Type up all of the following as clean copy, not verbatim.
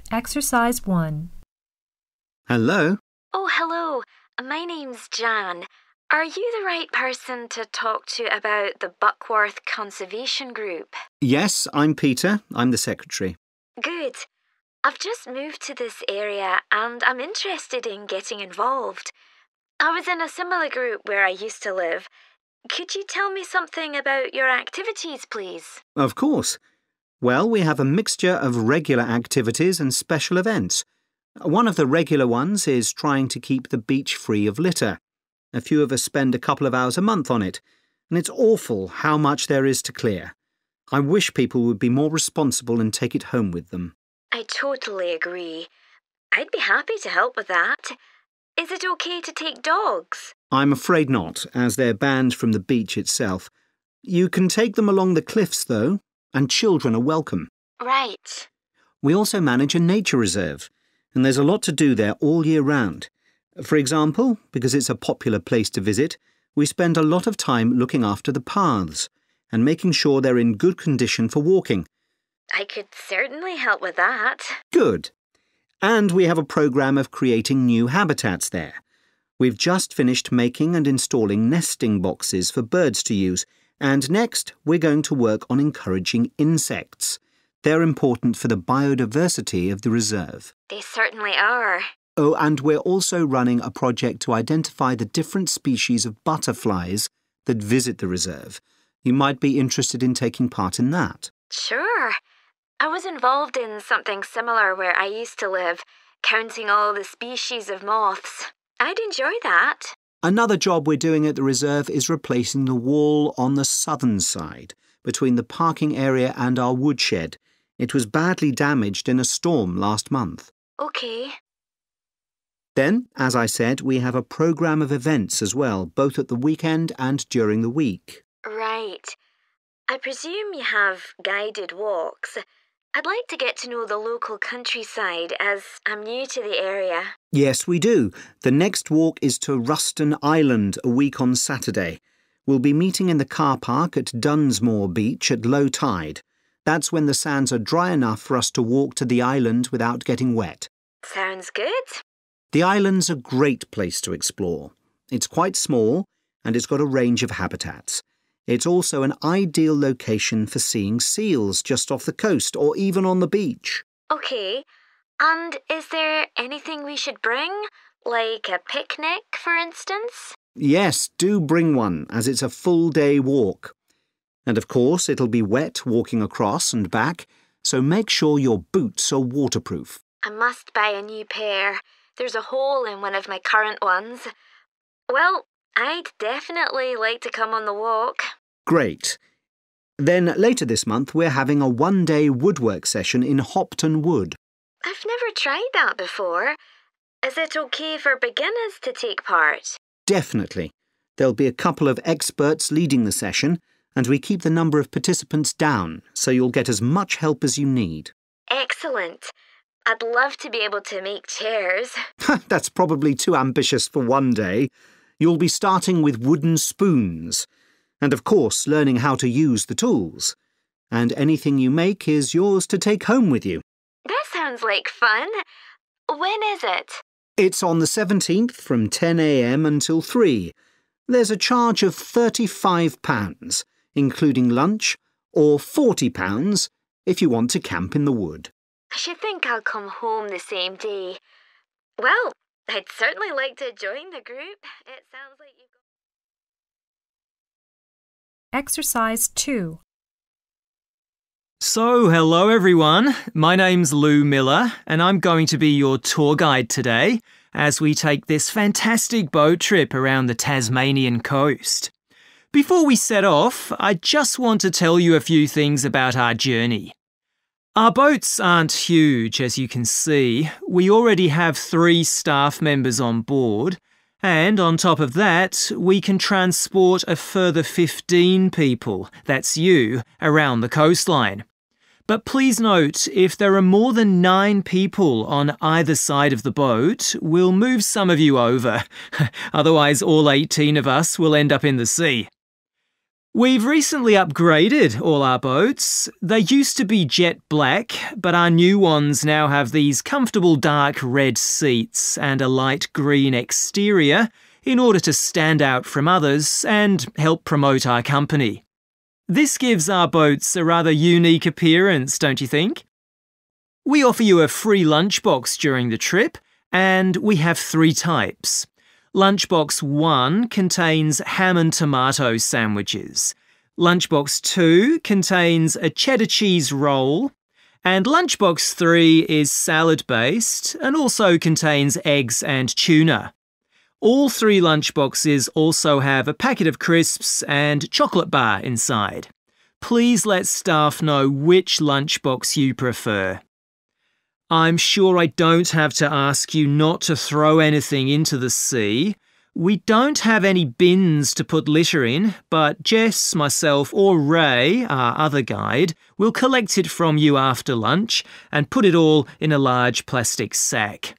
Exercise 1. Hello. Oh, hello. My name's Jan. Are you the right person to talk to about the Buckworth Conservation Group? Yes, I'm Peter. I'm the secretary. Good. I've just moved to this area and I'm interested in getting involved. I was in a similar group where I used to live. Could you tell me something about your activities, please? Of course. Well, we have a mixture of regular activities and special events. One of the regular ones is trying to keep the beach free of litter. A few of us spend a couple of hours a month on it, and it's awful how much there is to clear. I wish people would be more responsible and take it home with them. I totally agree. I'd be happy to help with that. Is it okay to take dogs? I'm afraid not, as they're banned from the beach itself. You can take them along the cliffs, though, and children are welcome. Right. We also manage a nature reserve, and there's a lot to do there all year round. For example, because it's a popular place to visit, we spend a lot of time looking after the paths and making sure they're in good condition for walking. I could certainly help with that. Good. And we have a programme of creating new habitats there. We've just finished making and installing nesting boxes for birds to use, and next we're going to work on encouraging insects. They're important for the biodiversity of the reserve. They certainly are. Oh, and we're also running a project to identify the different species of butterflies that visit the reserve. You might be interested in taking part in that. Sure. I was involved in something similar where I used to live, counting all the species of moths. I'd enjoy that. Another job we're doing at the reserve is replacing the wall on the southern side, between the parking area and our woodshed. It was badly damaged in a storm last month. Okay. Then, as I said, we have a programme of events as well, both at the weekend and during the week. Right. I presume you have guided walks. I'd like to get to know the local countryside as I'm new to the area. Yes, we do. The next walk is to Ruston Island a week on Saturday. We'll be meeting in the car park at Dunsmore Beach at low tide. That's when the sands are dry enough for us to walk to the island without getting wet. Sounds good. The island's a great place to explore. It's quite small and it's got a range of habitats. It's also an ideal location for seeing seals just off the coast or even on the beach. Okay. And is there anything we should bring? Like a picnic, for instance? Yes, do bring one, as it's a full-day walk. And of course, it'll be wet walking across and back, so make sure your boots are waterproof. I must buy a new pair. There's a hole in one of my current ones. Well, I'd definitely like to come on the walk. Great. Then later this month, we're having a one-day woodwork session in Hopton Wood. I've never tried that before. Is it okay for beginners to take part? Definitely. There'll be a couple of experts leading the session, and we keep the number of participants down, so you'll get as much help as you need. Excellent. I'd love to be able to make chairs. That's probably too ambitious for one day. You'll be starting with wooden spoons. And of course, learning how to use the tools. And anything you make is yours to take home with you. That sounds like fun. When is it? It's on the 17th from 10 a.m. until 3. There's a charge of £35, including lunch, or £40 if you want to camp in the wood. I should think I'll come home the same day. Well, I'd certainly like to join the group. It sounds like you've got... Exercise 2. So, hello everyone. My name's Lou Miller and I'm going to be your tour guide today as we take this fantastic boat trip around the Tasmanian coast. Before we set off, I just want to tell you a few things about our journey. Our boats aren't huge, as you can see. We already have 3 staff members on board, and on top of that, we can transport a further 15 people, that's you, around the coastline. But please note, if there are more than 9 people on either side of the boat, we'll move some of you over. Otherwise, all 18 of us will end up in the sea. We've recently upgraded all our boats. They used to be jet black, but our new ones now have these comfortable dark red seats and a light green exterior in order to stand out from others and help promote our company. This gives our boats a rather unique appearance, don't you think? We offer you a free lunchbox during the trip, and we have 3 types. Lunchbox 1 contains ham and tomato sandwiches. Lunchbox 2 contains a cheddar cheese roll. And Lunchbox 3 is salad-based and also contains eggs and tuna. All 3 lunchboxes also have a packet of crisps and chocolate bar inside. Please let staff know which lunchbox you prefer. I'm sure I don't have to ask you not to throw anything into the sea. We don't have any bins to put litter in, but Jess, myself or Ray, our other guide, will collect it from you after lunch and put it all in a large plastic sack.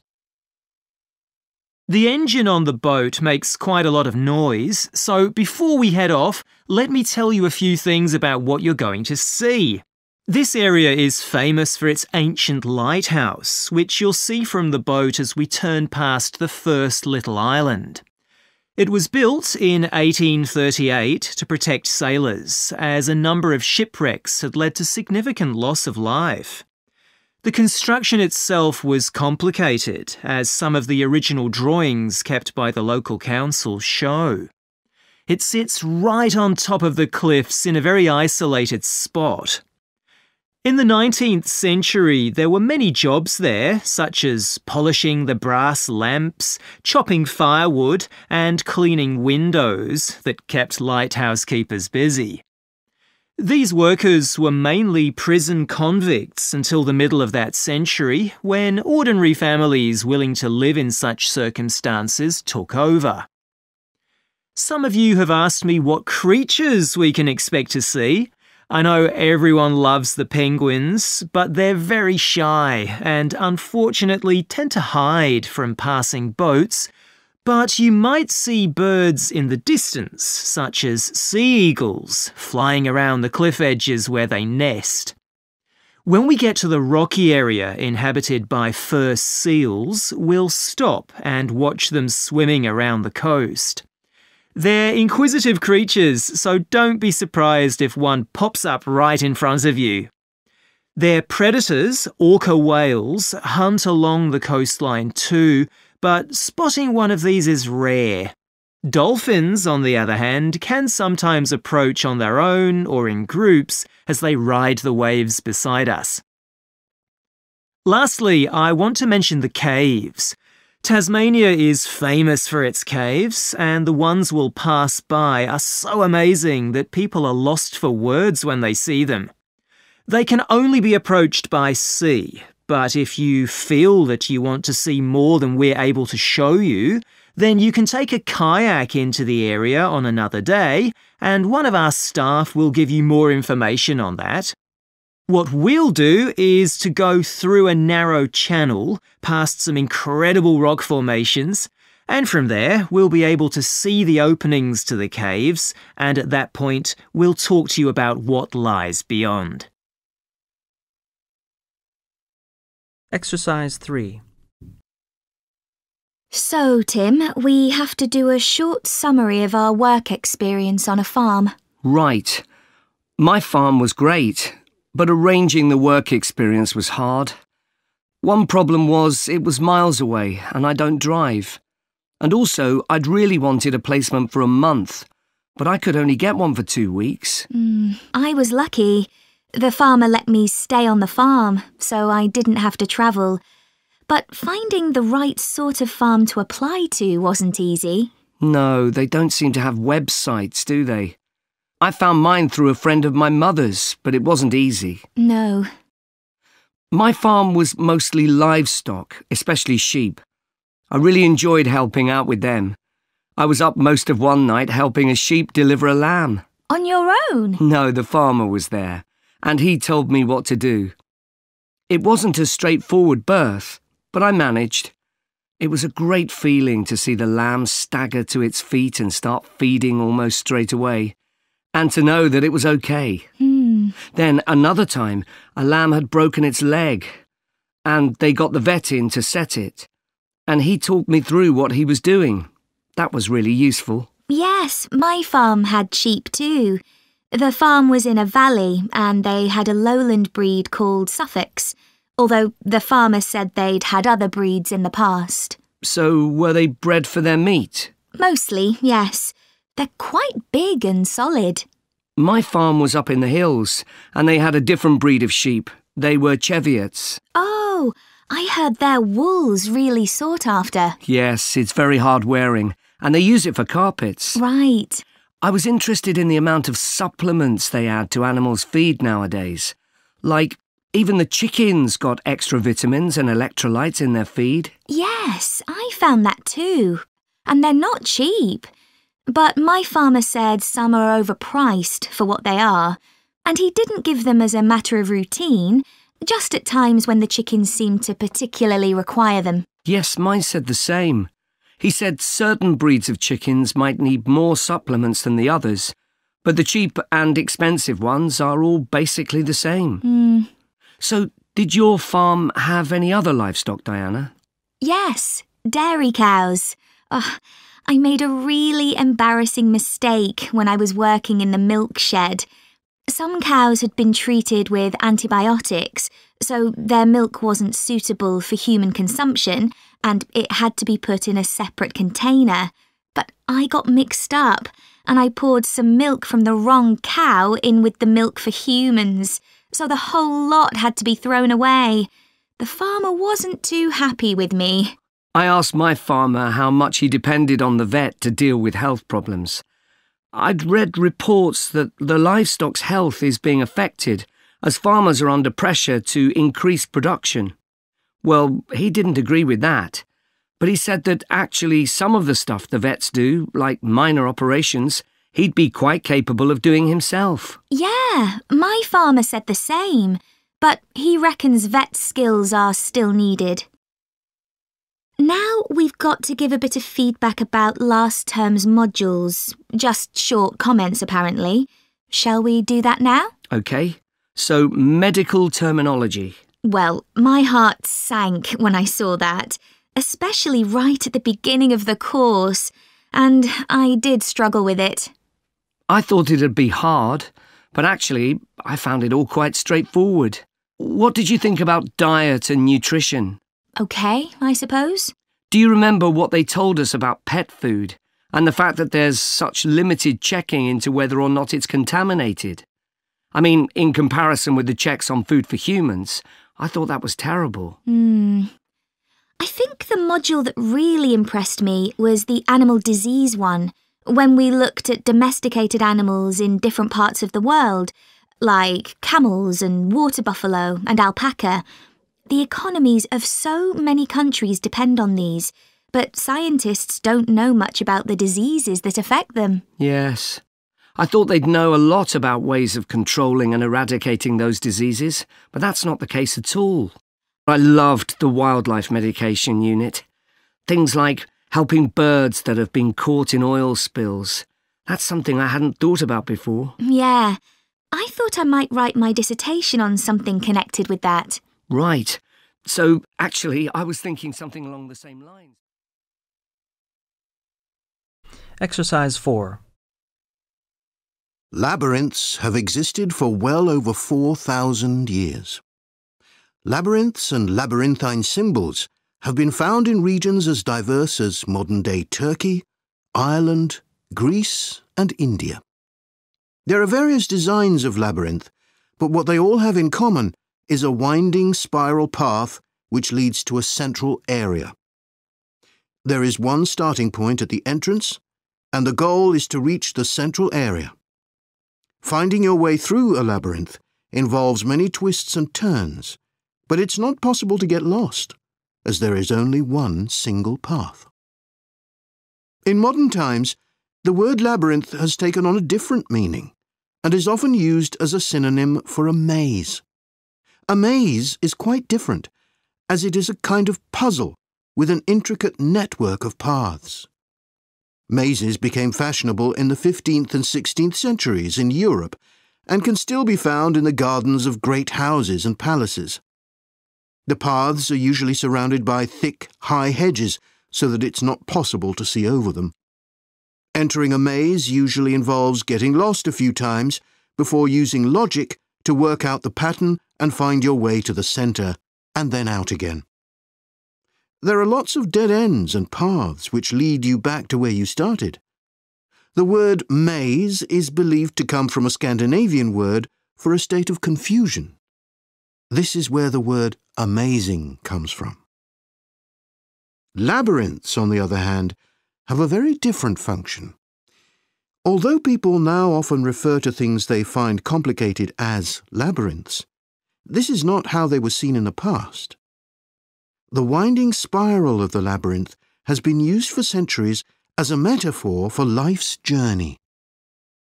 The engine on the boat makes quite a lot of noise, so before we head off, let me tell you a few things about what you're going to see. This area is famous for its ancient lighthouse, which you'll see from the boat as we turn past the first little island. It was built in 1838 to protect sailors, as a number of shipwrecks had led to significant loss of life. The construction itself was complicated, as some of the original drawings kept by the local council show. It sits right on top of the cliffs in a very isolated spot. In the 19th century, there were many jobs there, such as polishing the brass lamps, chopping firewood, and cleaning windows that kept lighthouse keepers busy. These workers were mainly prison convicts until the middle of that century, when ordinary families willing to live in such circumstances took over. Some of you have asked me what creatures we can expect to see. I know everyone loves the penguins, but they're very shy and unfortunately tend to hide from passing boats. But you might see birds in the distance, such as sea eagles, flying around the cliff edges where they nest. When we get to the rocky area inhabited by fur seals, we'll stop and watch them swimming around the coast. They're inquisitive creatures, so don't be surprised if one pops up right in front of you. Their predators, orca whales, hunt along the coastline too, but spotting one of these is rare. Dolphins, on the other hand, can sometimes approach on their own or in groups as they ride the waves beside us. Lastly, I want to mention the caves. Tasmania is famous for its caves, and the ones we'll pass by are so amazing that people are lost for words when they see them. They can only be approached by sea, but if you feel that you want to see more than we're able to show you, then you can take a kayak into the area on another day, and one of our staff will give you more information on that. What we'll do is to go through a narrow channel, past some incredible rock formations, and from there we'll be able to see the openings to the caves, and at that point we'll talk to you about what lies beyond. Exercise 3. So, Tim, we have to do a short summary of our work experience on a farm. Right. My farm was great, but arranging the work experience was hard. One problem was it was miles away and I don't drive. And also, I'd really wanted a placement for a month, but I could only get one for 2 weeks. I was lucky. The farmer let me stay on the farm, so I didn't have to travel. But finding the right sort of farm to apply to wasn't easy. No, they don't seem to have websites, do they? I found mine through a friend of my mother's, but it wasn't easy. No. My farm was mostly livestock, especially sheep. I really enjoyed helping out with them. I was up most of one night helping a sheep deliver a lamb. On your own? No, the farmer was there, and he told me what to do. It wasn't a straightforward birth, but I managed. It was a great feeling to see the lamb stagger to its feet and start feeding almost straight away. and to know that it was okay. Then another time, a lamb had broken its leg, and they got the vet in to set it. And he talked me through what he was doing. That was really useful. Yes, my farm had sheep too. The farm was in a valley and they had a lowland breed called Suffolks, although the farmer said they'd had other breeds in the past. So were they bred for their meat? Mostly, yes. They're quite big and solid. My farm was up in the hills, and they had a different breed of sheep. They were Cheviots. Oh, I heard their wool's really sought after. Yes, it's very hard wearing, and they use it for carpets. Right. I was interested in the amount of supplements they add to animals' feed nowadays. Like, even the chickens got extra vitamins and electrolytes in their feed. Yes, I found that too. And they're not cheap. But my farmer said some are overpriced for what they are, and he didn't give them as a matter of routine, just at times when the chickens seemed to particularly require them. Yes, mine said the same. He said certain breeds of chickens might need more supplements than the others, but the cheap and expensive ones are all basically the same. So, did your farm have any other livestock, Diana? Yes, dairy cows. I made a really embarrassing mistake when I was working in the milk shed. Some cows had been treated with antibiotics, so their milk wasn't suitable for human consumption, and it had to be put in a separate container. But I got mixed up, and I poured some milk from the wrong cow in with the milk for humans, so the whole lot had to be thrown away. The farmer wasn't too happy with me. I asked my farmer how much he depended on the vet to deal with health problems. I'd read reports that the livestock's health is being affected as farmers are under pressure to increase production. Well, he didn't agree with that, but he said that actually some of the stuff the vets do, like minor operations, he'd be quite capable of doing himself. Yeah, my farmer said the same, but he reckons vet skills are still needed. Now we've got to give a bit of feedback about last term's modules. Just short comments, apparently. Shall we do that now? OK. So, medical terminology. Well, my heart sank when I saw that, especially right at the beginning of the course, and I did struggle with it. I thought it'd be hard, but actually, I found it all quite straightforward. What did you think about diet and nutrition? OK, I suppose. Do you remember what they told us about pet food and the fact that there's such limited checking into whether or not it's contaminated? I mean, in comparison with the checks on food for humans, I thought that was terrible. I think the module that really impressed me was the animal disease one, when we looked at domesticated animals in different parts of the world, like camels and water buffalo and alpaca. The economies of so many countries depend on these, but scientists don't know much about the diseases that affect them. Yes. I thought they'd know a lot about ways of controlling and eradicating those diseases, but that's not the case at all. I loved the wildlife medication unit. Things like helping birds that have been caught in oil spills. That's something I hadn't thought about before. Yeah. I thought I might write my dissertation on something connected with that. Right. So, actually, I was thinking something along the same lines. Exercise 4. Labyrinths have existed for well over 4,000 years. Labyrinths and labyrinthine symbols have been found in regions as diverse as modern-day Turkey, Ireland, Greece, and India. There are various designs of labyrinth, but what they all have in common is a winding spiral path which leads to a central area. There is one starting point at the entrance, and the goal is to reach the central area. Finding your way through a labyrinth involves many twists and turns, but it's not possible to get lost, as there is only one single path. In modern times, the word labyrinth has taken on a different meaning and is often used as a synonym for a maze. A maze is quite different, as it is a kind of puzzle with an intricate network of paths. Mazes became fashionable in the 15th and 16th centuries in Europe and can still be found in the gardens of great houses and palaces. The paths are usually surrounded by thick, high hedges so that it's not possible to see over them. Entering a maze usually involves getting lost a few times before using logic to work out the pattern and find your way to the centre, and then out again. There are lots of dead ends and paths which lead you back to where you started. The word maze is believed to come from a Scandinavian word for a state of confusion. This is where the word amazing comes from. Labyrinths, on the other hand, have a very different function. Although people now often refer to things they find complicated as labyrinths, this is not how they were seen in the past. The winding spiral of the labyrinth has been used for centuries as a metaphor for life's journey.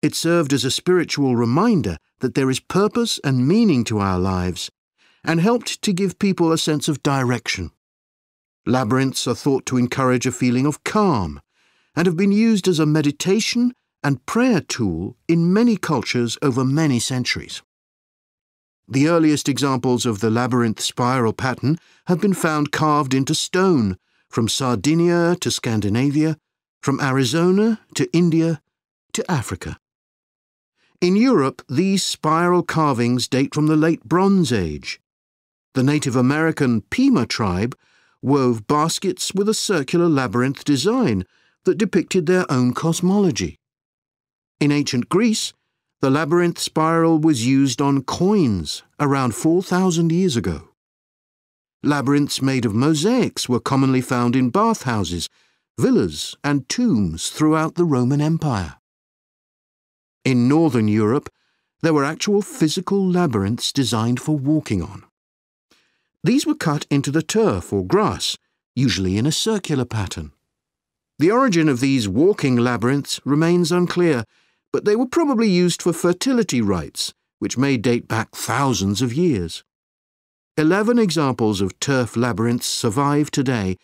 It served as a spiritual reminder that there is purpose and meaning to our lives, and helped to give people a sense of direction. Labyrinths are thought to encourage a feeling of calm, and have been used as a meditation and prayer tool in many cultures over many centuries. The earliest examples of the labyrinth spiral pattern have been found carved into stone, from Sardinia to Scandinavia, from Arizona to India to Africa. In Europe, these spiral carvings date from the late Bronze Age. The Native American Pima tribe wove baskets with a circular labyrinth design that depicted their own cosmology. In ancient Greece, the labyrinth spiral was used on coins around 4,000 years ago. Labyrinths made of mosaics were commonly found in bathhouses, villas, and tombs throughout the Roman Empire. In northern Europe, there were actual physical labyrinths designed for walking on. These were cut into the turf or grass, usually in a circular pattern. The origin of these walking labyrinths remains unclear, but they were probably used for fertility rites, which may date back thousands of years. 11 examples of turf labyrinths survive today,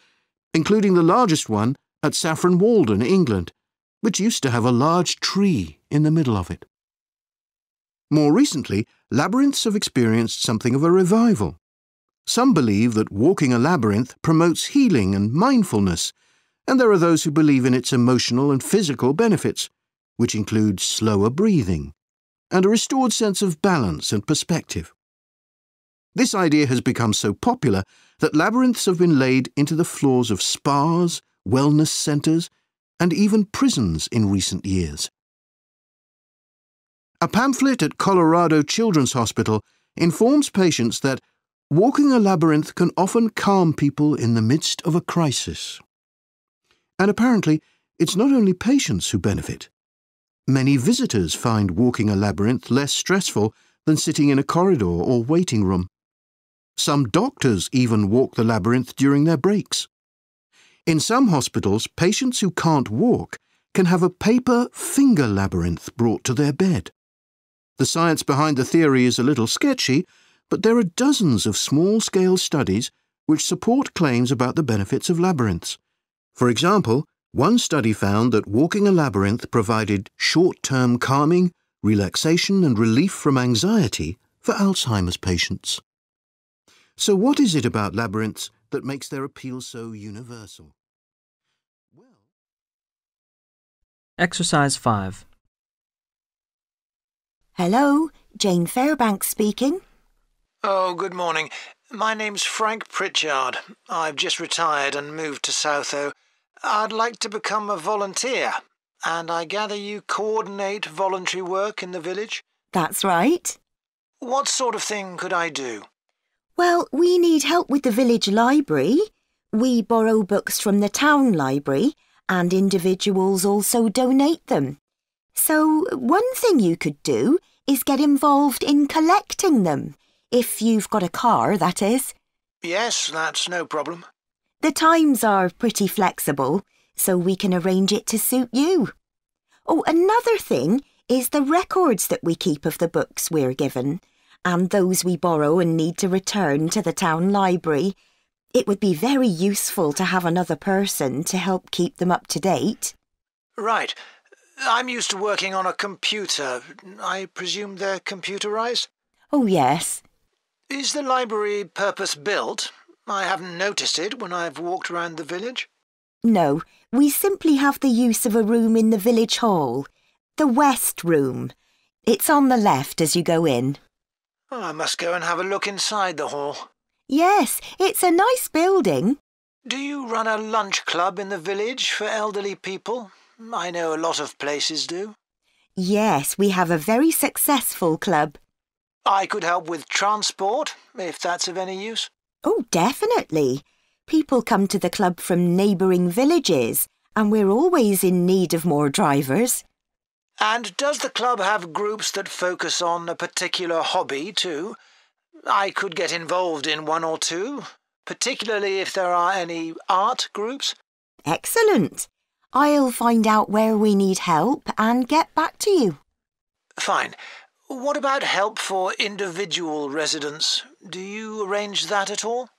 including the largest one at Saffron Walden, England, which used to have a large tree in the middle of it. More recently, labyrinths have experienced something of a revival. Some believe that walking a labyrinth promotes healing and mindfulness, and there are those who believe in its emotional and physical benefits, which include slower breathing and a restored sense of balance and perspective. This idea has become so popular that labyrinths have been laid into the floors of spas, wellness centres, and even prisons in recent years. A pamphlet at Colorado Children's Hospital informs patients that walking a labyrinth can often calm people in the midst of a crisis. And apparently, it's not only patients who benefit. Many visitors find walking a labyrinth less stressful than sitting in a corridor or waiting room. Some doctors even walk the labyrinth during their breaks. In some hospitals, patients who can't walk can have a paper finger labyrinth brought to their bed. The science behind the theory is a little sketchy, but there are dozens of small-scale studies which support claims about the benefits of labyrinths. For example, one study found that walking a labyrinth provided short-term calming, relaxation and relief from anxiety for Alzheimer's patients. So what is it about labyrinths that makes their appeal so universal? Exercise 5. Hello, Jane Fairbanks speaking. Oh, good morning. My name's Frank Pritchard. I've just retired and moved to Southo. I'd like to become a volunteer, and I gather you coordinate voluntary work in the village? That's right. What sort of thing could I do? Well, we need help with the village library. We borrow books from the town library, and individuals also donate them. So one thing you could do is get involved in collecting them, if you've got a car, that is. Yes, that's no problem. The times are pretty flexible, so we can arrange it to suit you. Oh, another thing is the records that we keep of the books we're given, and those we borrow and need to return to the town library. It would be very useful to have another person to help keep them up to date. Right. I'm used to working on a computer. I presume they're computerized? Oh, yes. Is the library purpose-built? I haven't noticed it when I've walked around the village. No, we simply have the use of a room in the village hall. The West Room. It's on the left as you go in. Oh, I must go and have a look inside the hall. Yes, it's a nice building. Do you run a lunch club in the village for elderly people? I know a lot of places do. Yes, we have a very successful club. I could help with transport, if that's of any use. Oh, definitely. People come to the club from neighbouring villages, and we're always in need of more drivers. And does the club have groups that focus on a particular hobby too? I could get involved in one or two, particularly if there are any art groups. Excellent. I'll find out where we need help and get back to you. Fine. What about help for individual residents? Do you arrange that at all?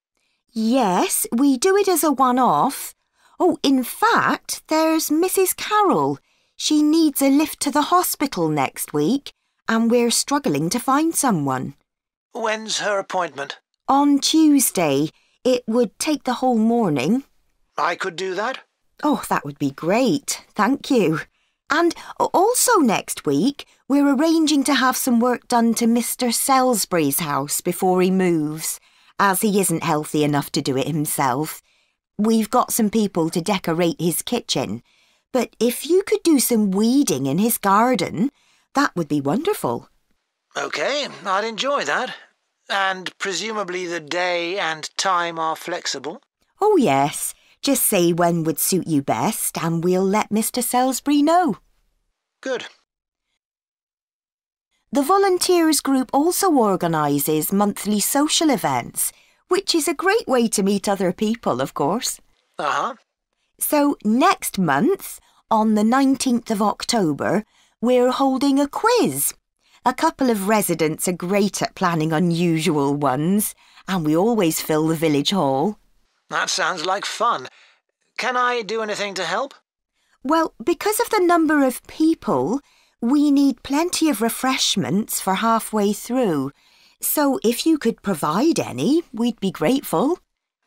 Yes, we do it as a one-off. Oh, in fact, there's Mrs. Carroll. She needs a lift to the hospital next week, and we're struggling to find someone. When's her appointment? On Tuesday. It would take the whole morning. I could do that? Oh, that would be great. Thank you. And also next week, we're arranging to have some work done to Mr. Salisbury's house before he moves, as he isn't healthy enough to do it himself. We've got some people to decorate his kitchen, but if you could do some weeding in his garden, that would be wonderful. OK, I'd enjoy that. And presumably the day and time are flexible? Oh, yes. Just say when would suit you best and we'll let Mr. Salisbury know. Good. The volunteers group also organises monthly social events, which is a great way to meet other people, of course. Uh-huh. So next month, on the 19th of October, we're holding a quiz. A couple of residents are great at planning unusual ones, and we always fill the village hall. That sounds like fun. Can I do anything to help? Well, because of the number of people, we need plenty of refreshments for halfway through. So if you could provide any, we'd be grateful.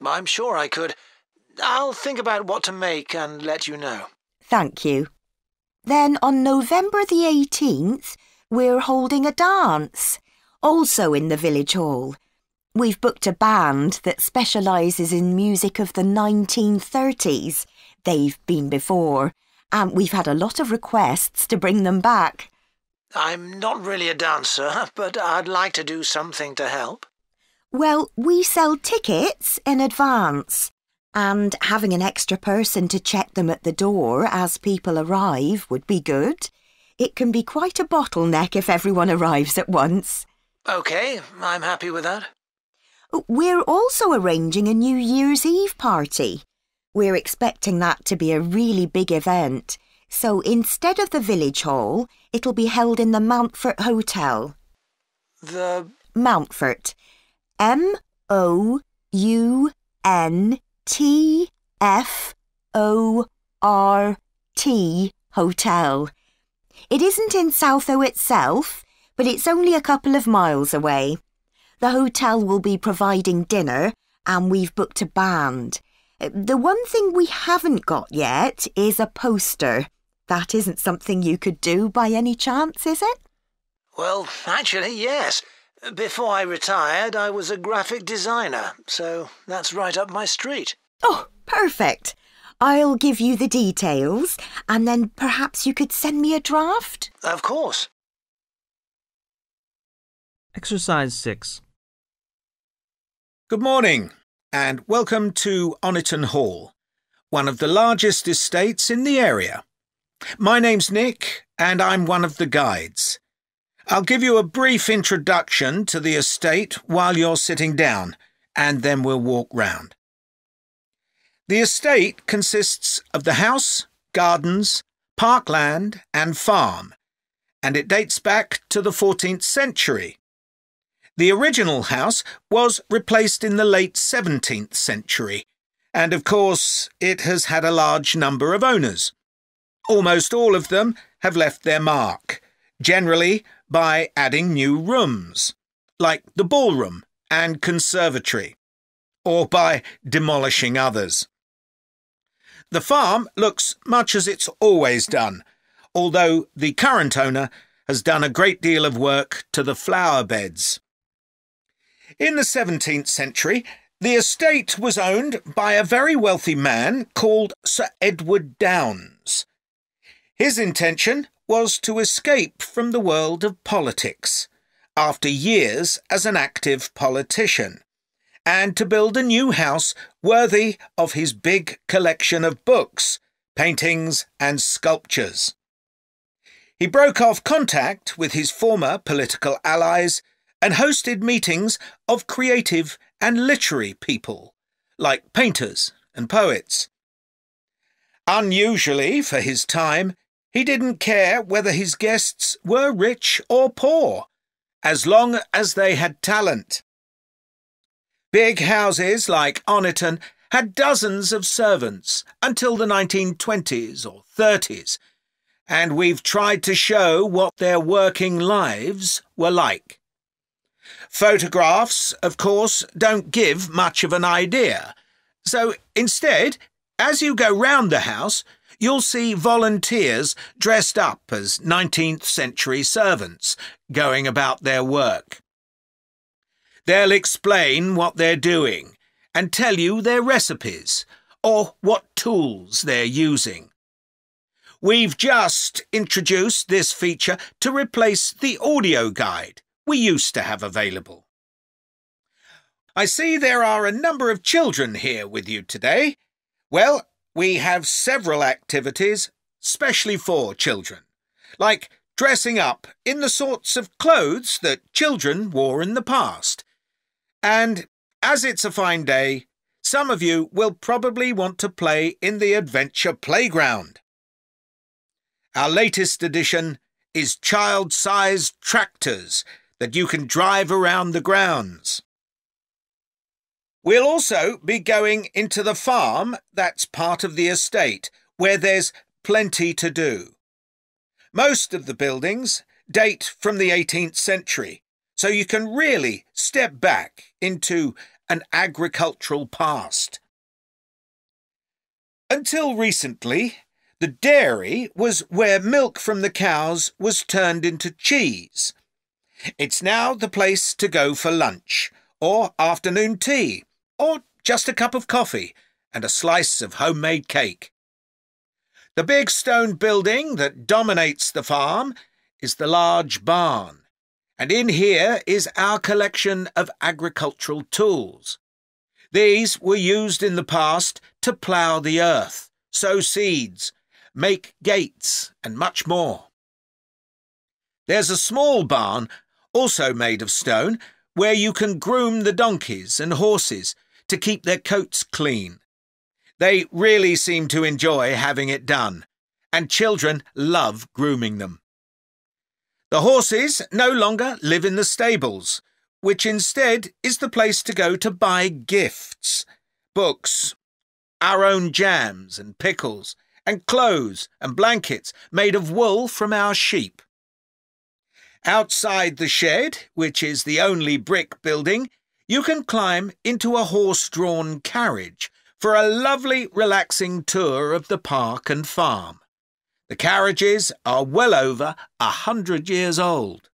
I'm sure I could. I'll think about what to make and let you know. Thank you. Then on November the 18th, we're holding a dance, also in the village hall. We've booked a band that specialises in music of the 1930s. They've been before, and we've had a lot of requests to bring them back. I'm not really a dancer, but I'd like to do something to help. Well, we sell tickets in advance, and having an extra person to check them at the door as people arrive would be good. It can be quite a bottleneck if everyone arrives at once. OK, I'm happy with that. We're also arranging a New Year's Eve party. We're expecting that to be a really big event. So instead of the village hall, it'll be held in the Mountfort Hotel. The... Mountfort. M-O-U-N-T-F-O-R-T Hotel. It isn't in Southo itself, but it's only a couple of miles away. The hotel will be providing dinner, and we've booked a band. The one thing we haven't got yet is a poster. That isn't something you could do by any chance, is it? Well, actually, yes. Before I retired, I was a graphic designer, so that's right up my street. Oh, perfect. I'll give you the details, and then perhaps you could send me a draft? Of course. Exercise 6. Good morning, and welcome to Oniton Hall, one of the largest estates in the area. My name's Nick, and I'm one of the guides. I'll give you a brief introduction to the estate while you're sitting down, and then we'll walk round. The estate consists of the house, gardens, parkland and farm, and it dates back to the 14th century. The original house was replaced in the late 17th century, and of course it has had a large number of owners. Almost all of them have left their mark, generally by adding new rooms, like the ballroom and conservatory, or by demolishing others. The farm looks much as it's always done, although the current owner has done a great deal of work to the flower beds. In the 17th century, the estate was owned by a very wealthy man called Sir Edward Downes. His intention was to escape from the world of politics after years as an active politician, and to build a new house worthy of his big collection of books, paintings and sculptures. He broke off contact with his former political allies and hosted meetings of creative and literary people, like painters and poets. Unusually for his time, he didn't care whether his guests were rich or poor, as long as they had talent. Big houses like Oniton had dozens of servants until the 1920s or 30s, and we've tried to show what their working lives were like. Photographs, of course, don't give much of an idea, so instead, as you go round the house, you'll see volunteers dressed up as 19th century servants going about their work. They'll explain what they're doing and tell you their recipes or what tools they're using. We've just introduced this feature to replace the audio guide we used to have available. I see there are a number of children here with you today. Well, we have several activities specially for children, like dressing up in the sorts of clothes that children wore in the past. And as it's a fine day, some of you will probably want to play in the adventure playground. Our latest addition is child-sized tractors that you can drive around the grounds. We'll also be going into the farm that's part of the estate, where there's plenty to do. Most of the buildings date from the 18th century, so you can really step back into an agricultural past. Until recently, the dairy was where milk from the cows was turned into cheese. It's now the place to go for lunch, or afternoon tea, or just a cup of coffee and a slice of homemade cake. The big stone building that dominates the farm is the large barn, and in here is our collection of agricultural tools. These were used in the past to plough the earth, sow seeds, make gates, and much more. There's a small barn, also made of stone, where you can groom the donkeys and horses to keep their coats clean. They really seem to enjoy having it done, and children love grooming them. The horses no longer live in the stables, which instead is the place to go to buy gifts, books, our own jams and pickles, and clothes and blankets made of wool from our sheep. Outside the shed, which is the only brick building, you can climb into a horse-drawn carriage for a lovely, relaxing tour of the park and farm. The carriages are well over 100 years old.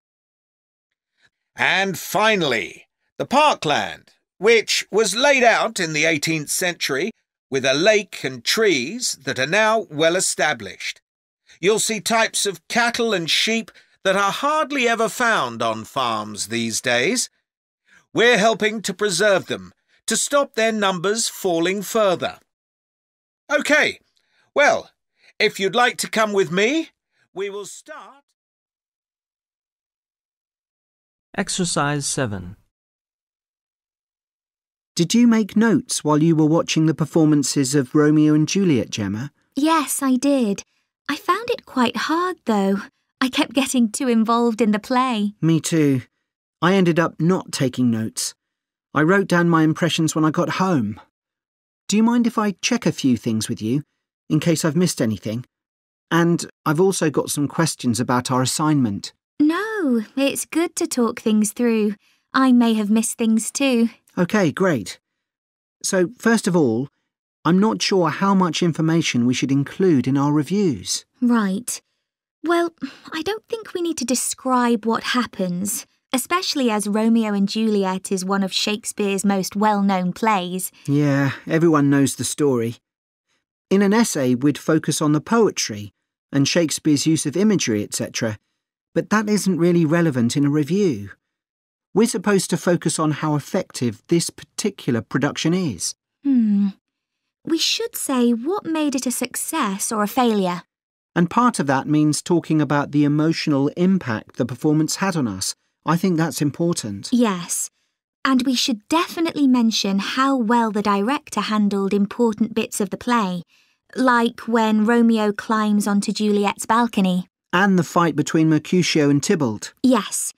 And finally, the parkland, which was laid out in the 18th century with a lake and trees that are now well established. You'll see types of cattle and sheep that are hardly ever found on farms these days. We're helping to preserve them, to stop their numbers falling further. OK, well, if you'd like to come with me, we will start. Exercise 7. Did you make notes while you were watching the performances of Romeo and Juliet, Gemma? Yes, I did. I found it quite hard, though. I kept getting too involved in the play. Me too. I ended up not taking notes. I wrote down my impressions when I got home. Do you mind if I check a few things with you, in case I've missed anything? And I've also got some questions about our assignment. No, it's good to talk things through. I may have missed things too. OK, great. So, first of all, I'm not sure how much information we should include in our reviews. Right. Well, I don't think we need to describe what happens, especially as Romeo and Juliet is one of Shakespeare's most well-known plays. Yeah, everyone knows the story. In an essay, we'd focus on the poetry and Shakespeare's use of imagery, etc. But that isn't really relevant in a review. We're supposed to focus on how effective this particular production is. We should say what made it a success or a failure. And part of that means talking about the emotional impact the performance had on us. I think that's important. Yes. And we should definitely mention how well the director handled important bits of the play, like when Romeo climbs onto Juliet's balcony. And the fight between Mercutio and Tybalt. Yes.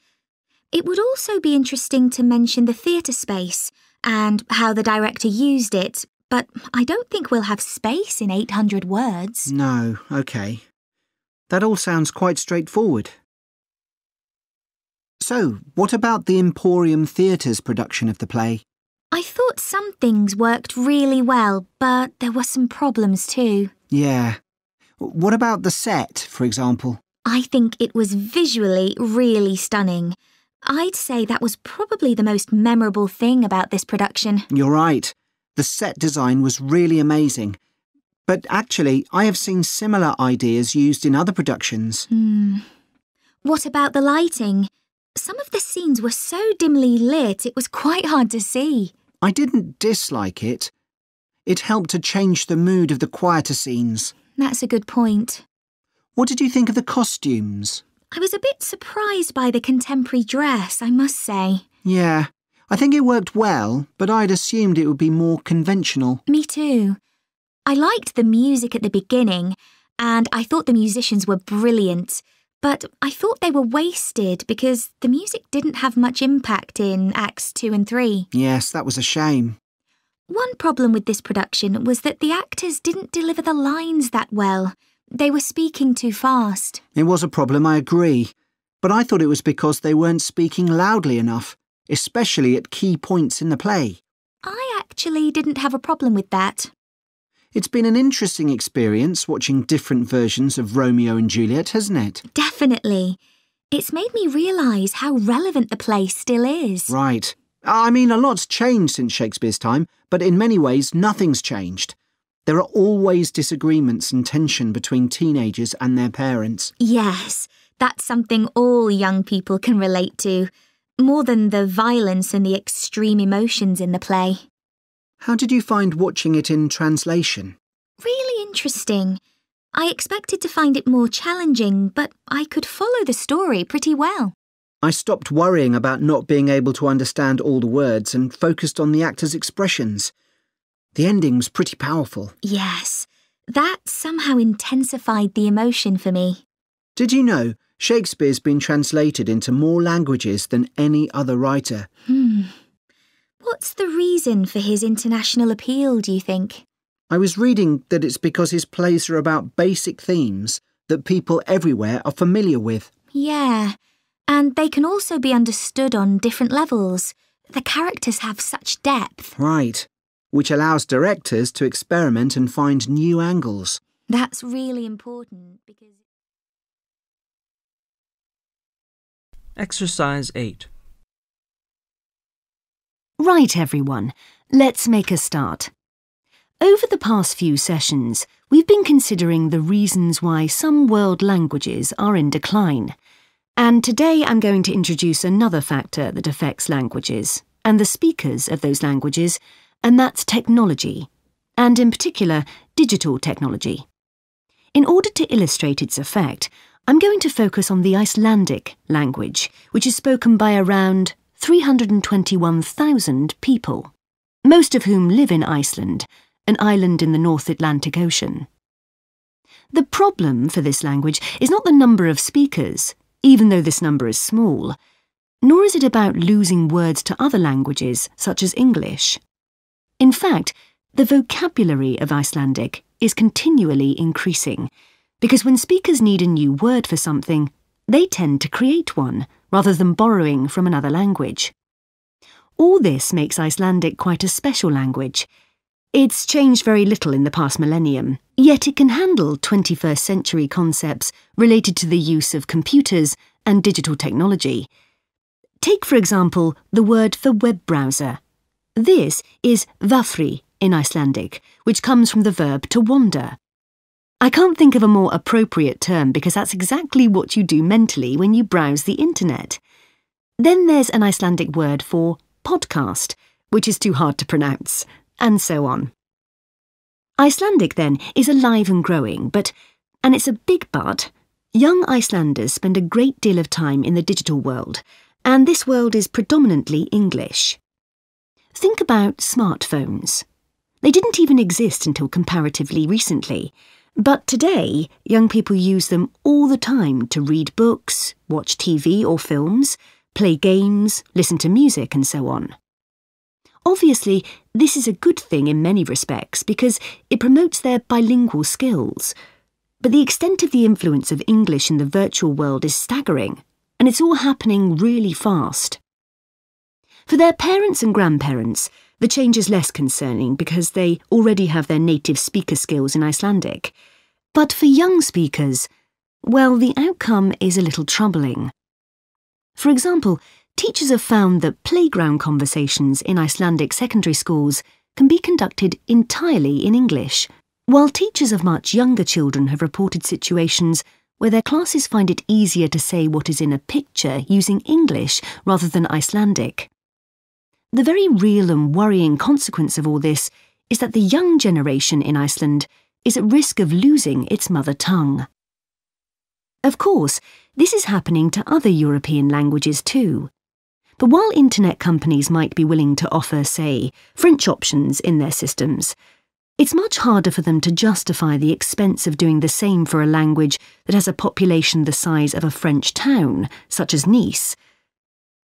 It would also be interesting to mention the theatre space and how the director used it, but I don't think we'll have space in 800 words. No, OK. That all sounds quite straightforward. So, what about the Emporium Theatre's production of the play? I thought some things worked really well, but there were some problems too. Yeah. What about the set, for example? I think it was visually really stunning. I'd say that was probably the most memorable thing about this production. You're right. The set design was really amazing. But actually, I have seen similar ideas used in other productions. What about the lighting? Some of the scenes were so dimly lit, it was quite hard to see. I didn't dislike it. It helped to change the mood of the quieter scenes. That's a good point. What did you think of the costumes? I was a bit surprised by the contemporary dress, I must say. Yeah, I think it worked well, but I'd assumed it would be more conventional. Me too. I liked the music at the beginning, and I thought the musicians were brilliant, but I thought they were wasted because the music didn't have much impact in Acts 2 and 3. Yes, that was a shame. One problem with this production was that the actors didn't deliver the lines that well. They were speaking too fast. It was a problem, I agree. But I thought it was because they weren't speaking loudly enough, especially at key points in the play. I actually didn't have a problem with that. It's been an interesting experience watching different versions of Romeo and Juliet, hasn't it? Definitely. It's made me realise how relevant the play still is. Right. I mean, a lot's changed since Shakespeare's time, but in many ways nothing's changed. There are always disagreements and tension between teenagers and their parents. Yes, that's something all young people can relate to, more than the violence and the extreme emotions in the play. How did you find watching it in translation? Really interesting. I expected to find it more challenging, but I could follow the story pretty well. I stopped worrying about not being able to understand all the words and focused on the actors' expressions. The ending was pretty powerful. Yes, that somehow intensified the emotion for me. Did you know Shakespeare's been translated into more languages than any other writer? What's the reason for his international appeal, do you think? I was reading that it's because his plays are about basic themes that people everywhere are familiar with. Yeah, and they can also be understood on different levels. The characters have such depth. Right. Which allows directors to experiment and find new angles. That's really important because... Exercise 8. Right, everyone. Let's make a start. Over the past few sessions, we've been considering the reasons why some world languages are in decline. And today I'm going to introduce another factor that affects languages and the speakers of those languages, and that's technology, and in particular, digital technology. In order to illustrate its effect, I'm going to focus on the Icelandic language, which is spoken by around 321,000 people, most of whom live in Iceland, an island in the North Atlantic Ocean. The problem for this language is not the number of speakers, even though this number is small, nor is it about losing words to other languages, such as English. In fact, the vocabulary of Icelandic is continually increasing, because when speakers need a new word for something, they tend to create one, rather than borrowing from another language. All this makes Icelandic quite a special language. It's changed very little in the past millennium, yet it can handle 21st century concepts related to the use of computers and digital technology. Take, for example, the word for web browser. This is vafri in Icelandic, which comes from the verb to wander. I can't think of a more appropriate term because that's exactly what you do mentally when you browse the internet. Then there's an Icelandic word for podcast, which is too hard to pronounce, and so on. Icelandic, then, is alive and growing, and it's a big but, young Icelanders spend a great deal of time in the digital world, and this world is predominantly English. Think about smartphones. They didn't even exist until comparatively recently, but today young people use them all the time to read books, watch TV or films, play games, listen to music and so on. Obviously, this is a good thing in many respects because it promotes their bilingual skills. But the extent of the influence of English in the virtual world is staggering, and it's all happening really fast. For their parents and grandparents, the change is less concerning because they already have their native speaker skills in Icelandic. But for young speakers, well, the outcome is a little troubling. For example, teachers have found that playground conversations in Icelandic secondary schools can be conducted entirely in English, while teachers of much younger children have reported situations where their classes find it easier to say what is in a picture using English rather than Icelandic. The very real and worrying consequence of all this is that the young generation in Iceland is at risk of losing its mother tongue. Of course, this is happening to other European languages too. But while internet companies might be willing to offer, say, French options in their systems, it's much harder for them to justify the expense of doing the same for a language that has a population the size of a French town, such as Nice.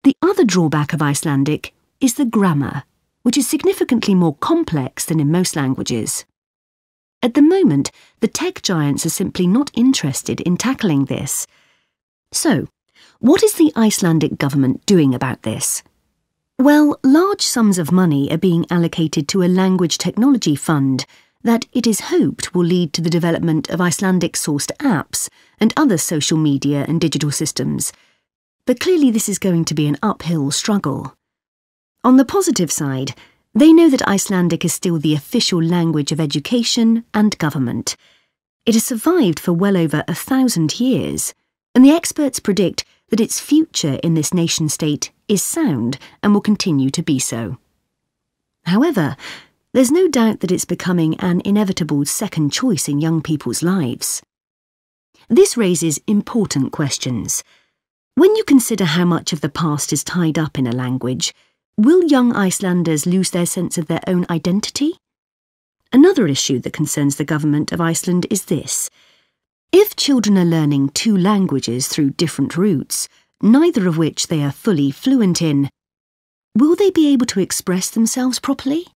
The other drawback of Icelandic is the grammar, which is significantly more complex than in most languages. At the moment, the tech giants are simply not interested in tackling this. So, what is the Icelandic government doing about this? Well, large sums of money are being allocated to a language technology fund that it is hoped will lead to the development of Icelandic-sourced apps and other social media and digital systems. But clearly this is going to be an uphill struggle. On the positive side, they know that Icelandic is still the official language of education and government. It has survived for well over 1,000 years, and the experts predict that its future in this nation-state is sound and will continue to be so. However, there's no doubt that it's becoming an inevitable second choice in young people's lives. This raises important questions. When you consider how much of the past is tied up in a language, will young Icelanders lose their sense of their own identity? Another issue that concerns the government of Iceland is this. If children are learning two languages through different routes, neither of which they are fully fluent in, will they be able to express themselves properly?